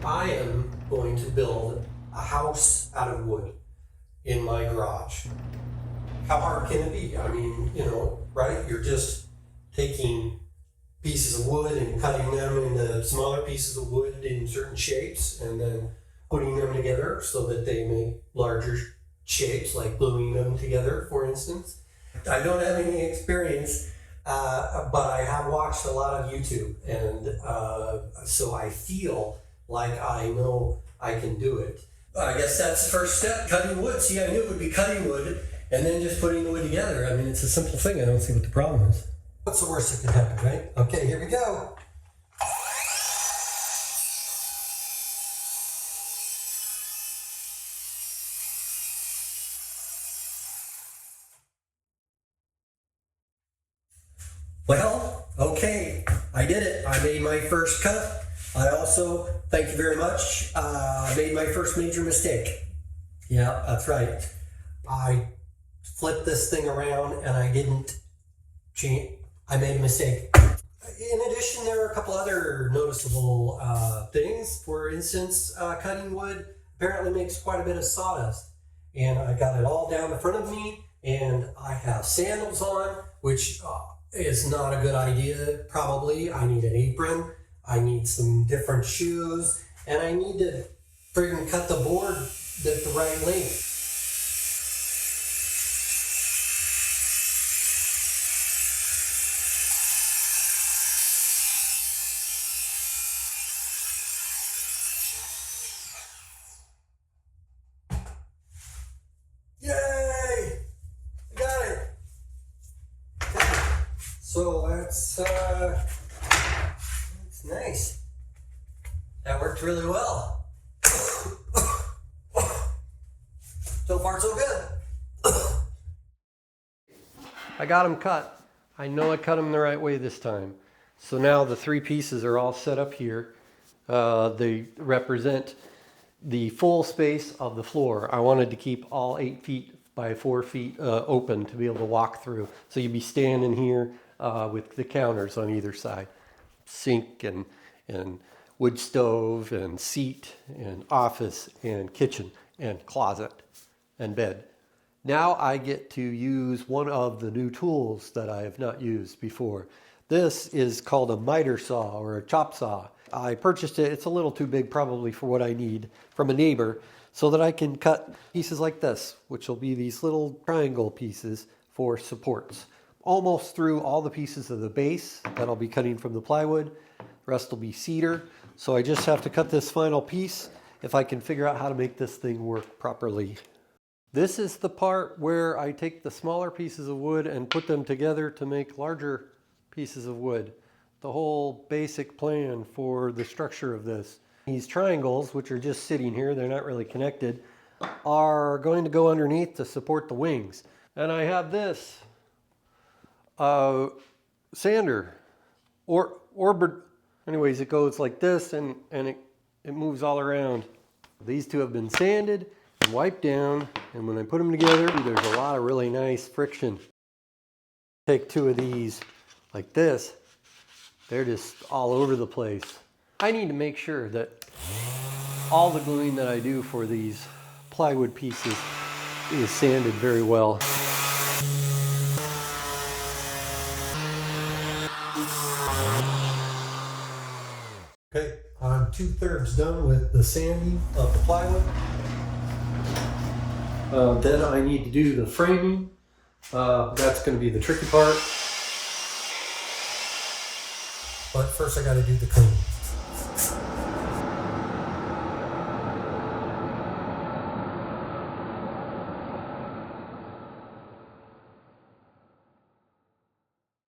I am going to build a house out of wood in my garage. How hard can it be? I mean, you know, right? You're just taking pieces of wood and cutting them into smaller pieces of wood in certain shapes and then putting them together so that they make larger shapes, like gluing them together, for instance. I don't have any experience, but I have watched a lot of YouTube, and so I feel like I know I can do it. I guess that's the first step, cutting wood. See, I knew it would be cutting wood and then just putting the wood together. I mean, it's a simple thing. I don't see what the problem is. What's the worst that could happen, right? Okay, here we go. Well, okay, I did it. I made my first cut. I also, thank you very much, made my first major mistake. Yeah, that's right. I flipped this thing around and I didn't change. I made a mistake. In addition, there are a couple other noticeable things. For instance, cutting wood apparently makes quite a bit of sawdust. And I got it all down the front of me, and I have sandals on, which is not a good idea, probably. I need an apron, I need some different shoes, and I need to friggin' cut the board at the right length. Yay! I got it! Okay. So that's nice. That worked really well. So far, so good. I got them cut. I know I cut them the right way this time. So now the three pieces are all set up here. They represent the full space of the floor. I wanted to keep all 8 feet by 4 feet open to be able to walk through. So you'd be standing here with the counters on either side. Sink and wood stove and seat and office and kitchen and closet and bed. Now I get to use one of the new tools that I have not used before. This is called a miter saw or a chop saw. I purchased it, it's a little too big probably for what I need, from a neighbor, so that I can cut pieces like this, which will be these little triangle pieces for supports. Almost through all the pieces of the base that I'll be cutting from the plywood. The rest will be cedar. So I just have to cut this final piece if I can figure out how to make this thing work properly. This is the part where I take the smaller pieces of wood and put them together to make larger pieces of wood. The whole basic plan for the structure of this. These triangles, which are just sitting here, they're not really connected, are going to go underneath to support the wings. And I have this sander, anyways, it goes like this and it moves all around. These two have been sanded and wiped down, and when I put them together, there's a lot of really nice friction. Take two of these like this, they're just all over the place. I need to make sure that all the gluing that I do for these plywood pieces is sanded very well. Okay, I'm 2/3 done with the sanding of the plywood. Then I need to do the framing. That's going to be the tricky part. But first I got to do the cleaning.